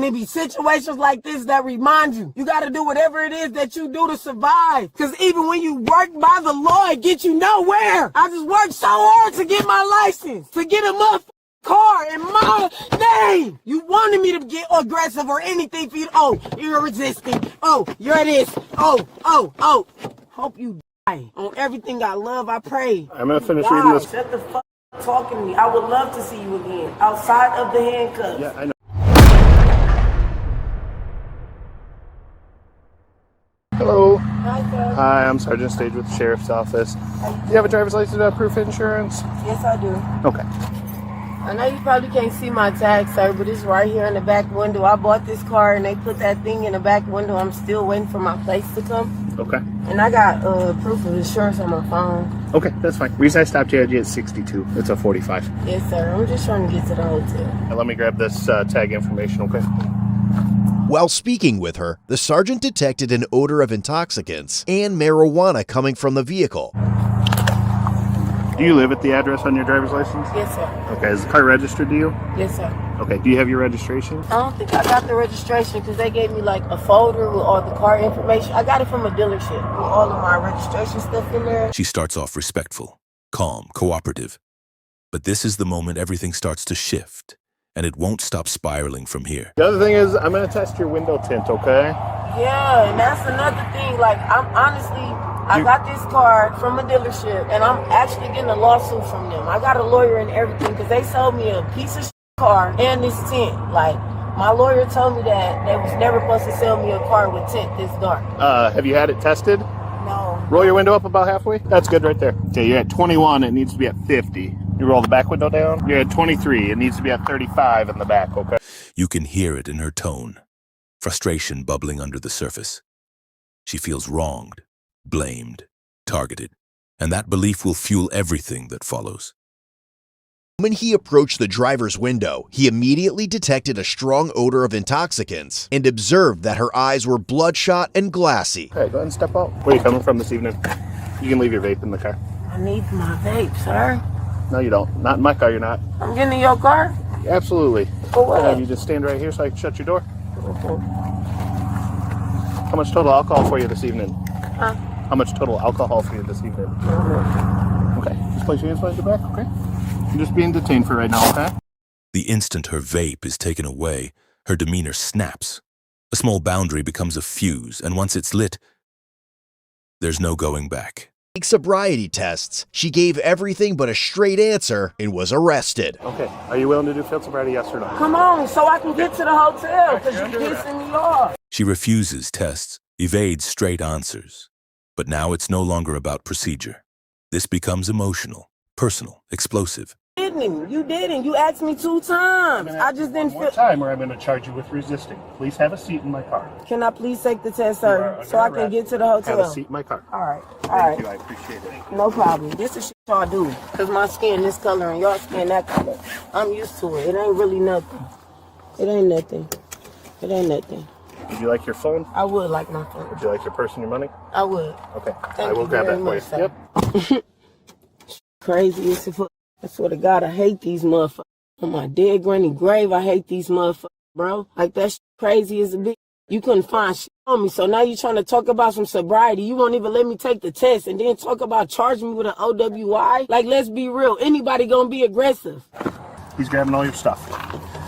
It be situations like this that remind you. You gotta do whatever it is that you do to survive. Cause even when you work by the law, it gets you nowhere. I just worked so hard to get my license, to get a motherfucking car in my name. You wanted me to get aggressive or anything for you. Oh, you're resisting. Oh, you're this. Oh. Hope you die. On everything I love, I pray. I'm gonna finish reading this. Shut the fuck up talking to me. I would love to see you again. Outside of the handcuffs. Yeah, I know. Hello. Hi, sir. Hi, I'm Sergeant Stage with the Sheriff's Office. Do you have a driver's license to have proof of insurance? Yes, I do. Okay. I know you probably can't see my tag, sir, but it's right here in the back window. I bought this car and they put that thing in the back window. I'm still waiting for my place to come. Okay. And I got proof of insurance on my phone. Okay, that's fine. Reason I stopped you at 62. It's a 45. Yes, sir. I'm just trying to get to the hotel. Now let me grab this tag information, okay? While speaking with her, the sergeant detected an odor of intoxicants and marijuana coming from the vehicle. Do you live at the address on your driver's license? Yes, sir. Okay, is the car registered to you? Yes, sir. Okay, do you have your registration? I don't think I got the registration because they gave me like a folder with all the car information. I got it from a dealership with all of my registration stuff in there. She starts off respectful, calm, cooperative. But this is the moment everything starts to shift, and it won't stop spiraling from here. The other thing is, I'm going to test your window tint, okay? Yeah, and that's another thing. Like, I got this car from a dealership, and I'm actually getting a lawsuit from them. I got a lawyer and everything because they sold me a piece of car and this tint. Like, my lawyer told me that they was never supposed to sell me a car with tint this dark. Have you had it tested? No. Roll your window up about halfway. That's good right there. Okay, you're at 21. It needs to be at 50. You roll the back window down. You're at 23. It needs to be at 35 in the back, okay? You can hear it in her tone, frustration bubbling under the surface. She feels wronged, blamed, targeted, and that belief will fuel everything that follows. When he approached the driver's window, he immediately detected a strong odor of intoxicants and observed that her eyes were bloodshot and glassy. Okay, go ahead and step out. Where are you coming from this evening? You can leave your vape in the car. I need my vape, sir. No, you don't. Not in my car, you're not. I'm getting in your car? Absolutely. For what? Have you just stand right here so I can shut your door? How much total alcohol for you this evening? Huh? How much total alcohol for you this evening? Okay, just place your hands behind your back, okay? You're just being detained for right now, okay? The instant her vape is taken away, her demeanor snaps. A small boundary becomes a fuse, and once it's lit, there's no going back. Like sobriety tests, she gave everything but a straight answer and was arrested. Okay, are you willing to do field sobriety, yes or no? Come on, so I can get to the hotel, because you're pissing me off. She refuses tests, evades straight answers. But now it's no longer about procedure. This becomes emotional, personal, explosive. You didn't. You asked me 2 times. I just didn't feel... time or I'm going to charge you with resisting. Please have a seat in my car. Can I please take the test, sir, so I can get to the hotel? Have a seat in my car. All right. Thank you, I appreciate it. No problem. This is shit y'all do. Because my skin this color and y'all skin that color. I'm used to it. It ain't really nothing. It ain't nothing. It ain't nothing. Would you like your phone? I would like my phone. Would you like your purse and your money? I would. Okay. Thank I will you grab very that much, for you. sir. Yep. Crazy as fuck. I swear to God, I hate these motherfuckers. On my dead granny grave, I hate these motherfuckers, bro. Like, that shit crazy as a bitch. You couldn't find shit on me, so now you trying to talk about some sobriety. You won't even let me take the test and then talk about charging me with an OWI? Like, let's be real. Anybody gonna be aggressive? He's grabbing all your stuff.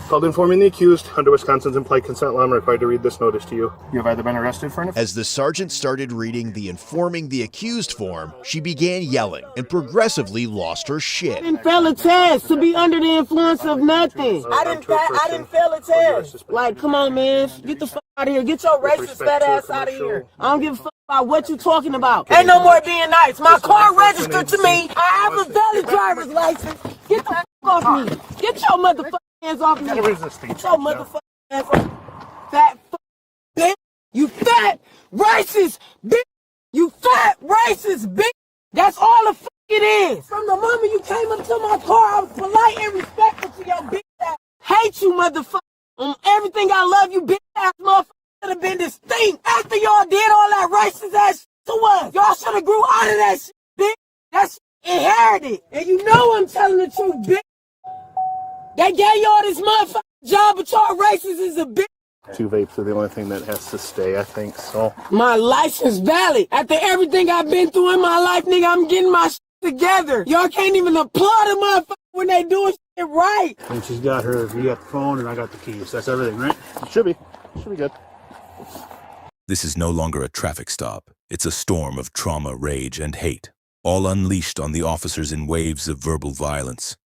Called informing the accused. Under Wisconsin's implied consent law, I'm required to read this notice to you. You have either been arrested for an offense. As the sergeant started reading the informing the accused form, she began yelling and progressively lost her shit. I didn't fail a test to be under the influence of nothing. I didn't fail a test. Like, come on, man. Get the fuck out of here. Get your racist fat ass out of here. I don't give a fuck about what you talking about. Ain't no more being nice. My car registered to me. I have a valid driver's license. Get the fuck off me. Get your motherfucking hands off me. Get your motherfucking hands off me. Fat bitch. You fat racist bitch. You fat racist bitch. That's all the fuck it is. From the moment you came up to my car, I was polite and respectful to your bitch ass. Hate you, motherfucker. On everything I love, you bitch ass motherfucker should have been distinct. After y'all did all that racist ass shit to us, y'all should have grew out of that shit, bitch. That's inherited. And you know I'm telling the truth, bitch. They gave y'all this motherfucking job, but y'all racist as a bitch. 2 vapes are the only thing that has to stay, I think, so. My license valid. After everything I've been through in my life, nigga, I'm getting my shit together. Y'all can't even applaud a motherfucker when they doing shit right. And she's got her, you got the phone and I got the keys. That's everything, right? Should be good. This is no longer a traffic stop. It's a storm of trauma, rage, and hate, all unleashed on the officers in waves of verbal violence.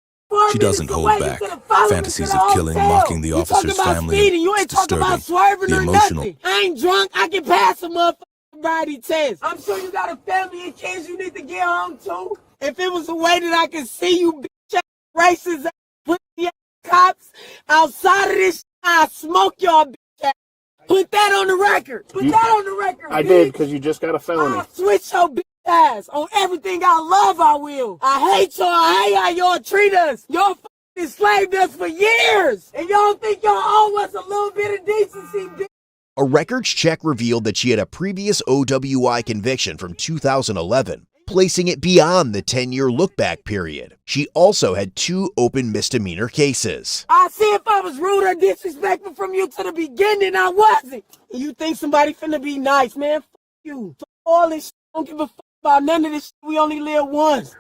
She doesn't hold back. Fantasies of killing, mocking the officer's family. You ain't talking about swerving or nothing. I ain't drunk. I can pass a motherfucking sobriety test. I'm sure you got a family and kids you need to get home to. If it was a way that I could see you bitch racist, put the cops outside of this, I'll smoke y'all bitch ass. Put that on the record. Put that on the record. I did, because you just got a felony. I'll switch your bitch ass on everything I love. I will. I hate y'all. I hate how y'all treat us. Y'all fucking enslaved us for years, and y'all think y'all owe us a little bit of decency, bitch. A records check revealed that she had a previous OWI conviction from 2011, placing it beyond the 10-year look-back period. She also had 2 open misdemeanor cases. I see if I was rude or disrespectful from you to the beginning, I wasn't. And you think somebody finna be nice, man? Fuck you. Fuck all this shit. Don't give a fuck about none of this shit. We only live once.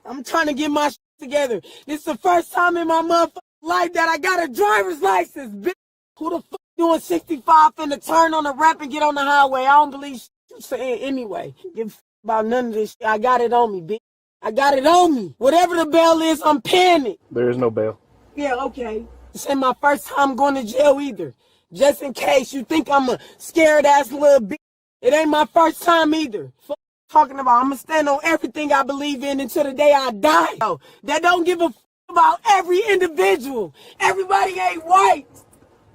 I'm trying to get my shit together. This is the first time in my motherfucking life that I got a driver's license, bitch. Who the fuck doing 65 finna turn on the ramp and get on the highway? I don't believe shit you saying anyway. Give a fuck about none of this shit. I got it on me, bitch. I got it on me. Whatever the bail is, I'm paying it. There is no bail. Yeah, okay. This ain't my first time going to jail either. Just in case you think I'm a scared ass little bitch. It ain't my first time either. Fuck talking about. I'm gonna stand on everything I believe in until the day I die. Oh, that don't give a fuck about every individual. Everybody ain't white.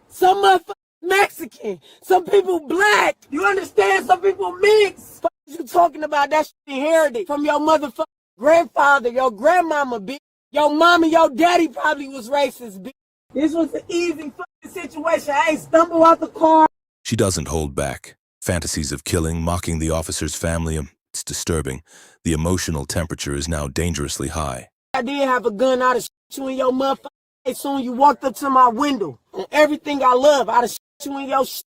Some motherfuckers Mexican. Some people black. You understand? Some people mixed. What you talking about? That shit inherited from your motherfucking grandfather, your grandmama, bitch. Your mama, your daddy probably was racist, bitch. This was an easy fucking situation. I ain't stumbled out the car. She doesn't hold back. Fantasies of killing, mocking the officer's family, it's disturbing. The emotional temperature is now dangerously high. I did have a gun. I'd have shot you in your motherfucking face soon you walked up to my window. On everything I love, I'd have shot you in your shit.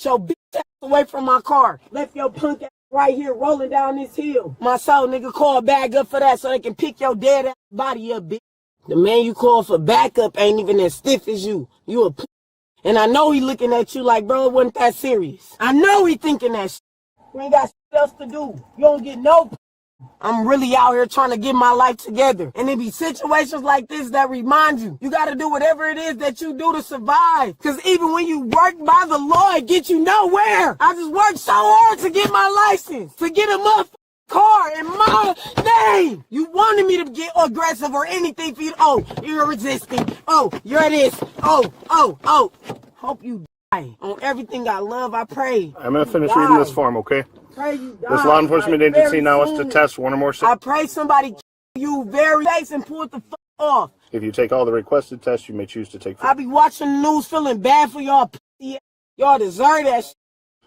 Your bitch ass away from my car. Left your punk ass right here rolling down this hill. My soul nigga called back up for that so they can pick your dead ass body up, bitch. The man you call for backup ain't even as stiff as you. You a and I know he looking at you like, bro, it wasn't that serious. I know he thinking that shit. You ain't got shit else to do. You don't get no. I'm really out here trying to get my life together. And it be situations like this that remind you. You got to do whatever it is that you do to survive. Because even when you work by the law, it gets you nowhere. I just worked so hard to get my license. To get a motherfucking car in my name. You wanted me to get aggressive or anything for you. Oh, you're resisting. Oh, you're this. Oh. Hope you die. On everything I love, I pray. I'm going to finish reading this form, okay? Pray you die. This law enforcement agency now wants to test 1 or more. I pray somebody kill you very fast and pull it the fuck off. If you take all the requested tests, you may choose to take 4. I be watching the news feeling bad for y'all. Y'all deserve that shit.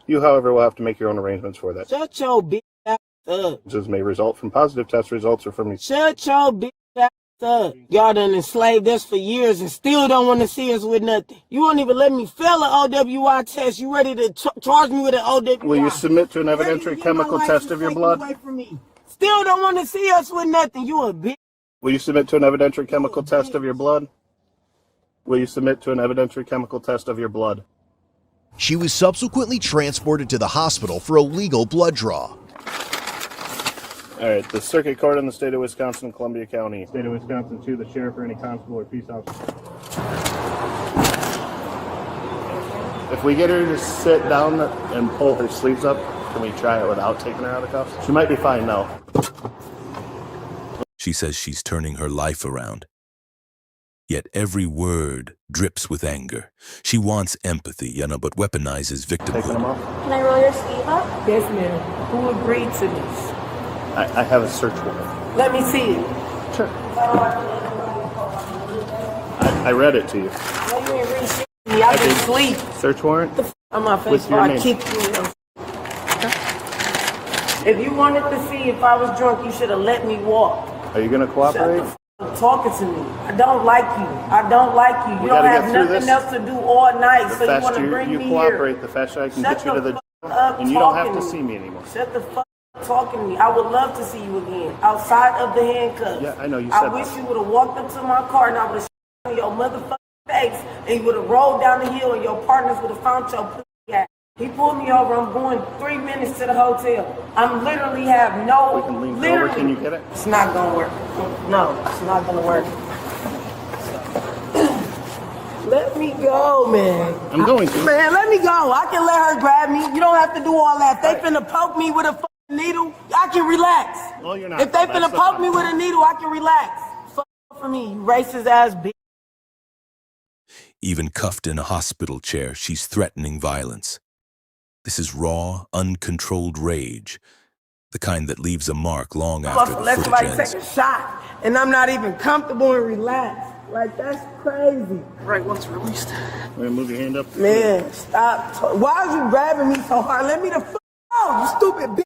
You, however, will have to make your own arrangements for that. Shut your bitch ass up. This may result from positive test results or from these. Shut your bitch ass up. Y'all done enslaved us for years and still don't want to see us with nothing. You won't even let me fail an OWI test. You ready to charge me with an OWI? Will you submit to an evidentiary chemical test of your blood? Still don't want to see us with nothing. You a bitch. Will you submit to an evidentiary chemical test of your blood? Will you submit to an evidentiary chemical test of your blood? She was subsequently transported to the hospital for a legal blood draw. All right, the Circuit Court in the state of Wisconsin, Columbia County. State of Wisconsin to the sheriff or any constable or peace officer. If we get her to sit down and pull her sleeves up, can we try it without taking her out of cuffs? She might be fine now. She says she's turning her life around. Yet every word drips with anger. She wants empathy, but weaponizes Taking them victimhood. off? Can I roll your sleeve up? Yes, ma'am. Who agreed to this? I have a search warrant. Let me see it. Sure. I read it to you. No, you ain't read shit to me. I've been asleep. Search warrant? On my face With before your I name. kicked you. If you wanted to see if I was drunk, you should have let me walk. Are you going to cooperate? talking to me. I don't like you. I don't like you. You don't have nothing else to do all night, so you want to bring me here. Cooperate, the faster I can get you to the and you don't have to see me anymore. Shut the fuck up talking to me. I would love to see you again, outside of the handcuffs. Yeah, I know you said I wish you would have walked up to my car and I would have shit on your motherfucking face, and you would have rolled down the hill and your partners would have found your pussy at. He pulled me over. I'm going 3 minutes to the hotel. I'm literally have no. We can lean over. Can you get it? It's not gonna work. No, it's not gonna work. Let me go, man. I'm going to. Man, let me go. I can let her grab me. You don't have to do all that. If they finna poke me with a fucking needle, I can relax. Well, you're not. If they finna poke me with a needle, I can relax. Fuck for me, you racist ass bitch. Even cuffed in a hospital chair, she's threatening violence. This is raw, uncontrolled rage, the kind that leaves a mark long after the Let footage somebody ends. take a shot, and I'm not even comfortable and relaxed. Like, that's crazy. Right, once released. We're gonna move your hand up. Man, stop. Why are you grabbing me so hard? Let me the fuck out, you stupid bitch.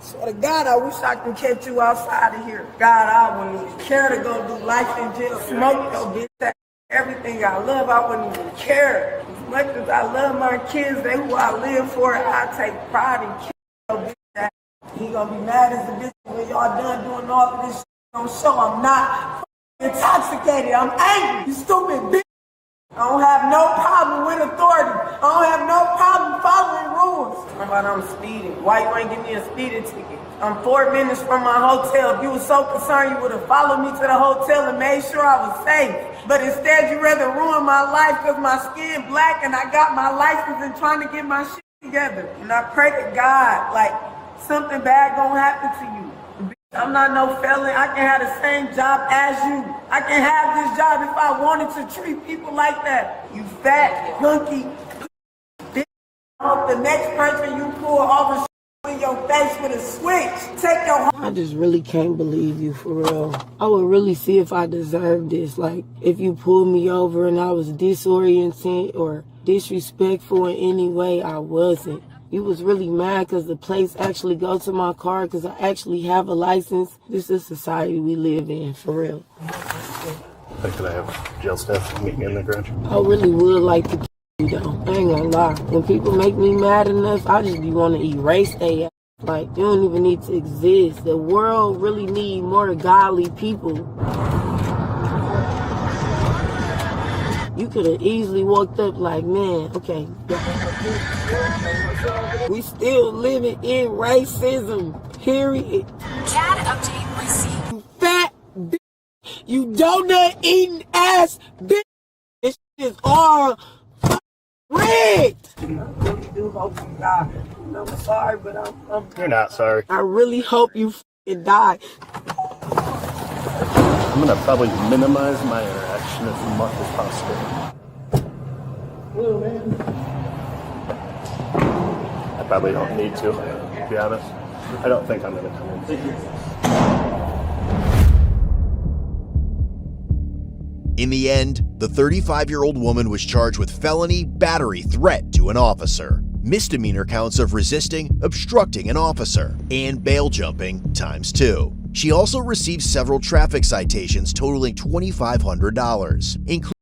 Swear to God, I wish I could catch you outside of here. God, I wouldn't even care to go do life in jail, smoke your bitch. Everything I love, I wouldn't even care. As much as I love my kids, they who I live for, I take pride in killing your bitch. He gonna be mad as a bitch when y'all done doing all of this shit on show. I'm not intoxicated. I'm angry. You stupid bitch. I don't have no problem with authority. I don't have no problem following rules. How about I'm speeding? Why you ain't give me a speeding ticket? I'm 4 minutes from my hotel. If you were so concerned, you would have followed me to the hotel and made sure I was safe. But instead, you rather ruin my life because my skin black and I got my license and trying to get my shit together. And I pray to God, like, something bad gonna happen to you. I'm not no felon. I can have the same job as you. I can have this job if I wanted to treat people like that. You fat, hunky, bitch. I hope the next person you pull over in your face with a switch. Take your. I just really can't believe you, for real. I would really see if I deserve this. Like, if you pulled me over and I was disoriented or disrespectful in any way, I wasn't. You was really mad because the plates actually go to my car because I actually have a license. This is society we live in, for real. Could I have jail staff meet me in the garage? I really would like to kill you, though. I ain't gonna lie. When people make me mad enough, I just be want to erase their ass. Like, you don't even need to exist. The world really need more godly people. You could have easily walked up like, man, okay. We still living in racism, period. CAD update received. You fat bitch. You donut eating ass bitch. This shit is all rigged. I really do hope you die. I'm sorry, but You're not sorry. I really hope you f***ing die. I'm gonna probably minimize my interaction as much as possible. I probably don't need to be honest. I don't think I'm gonna come in. In the end, the 35-year-old woman was charged with felony battery threat to an officer, misdemeanor counts of resisting, obstructing an officer, and bail jumping ×2. She also received several traffic citations totaling $2,500, including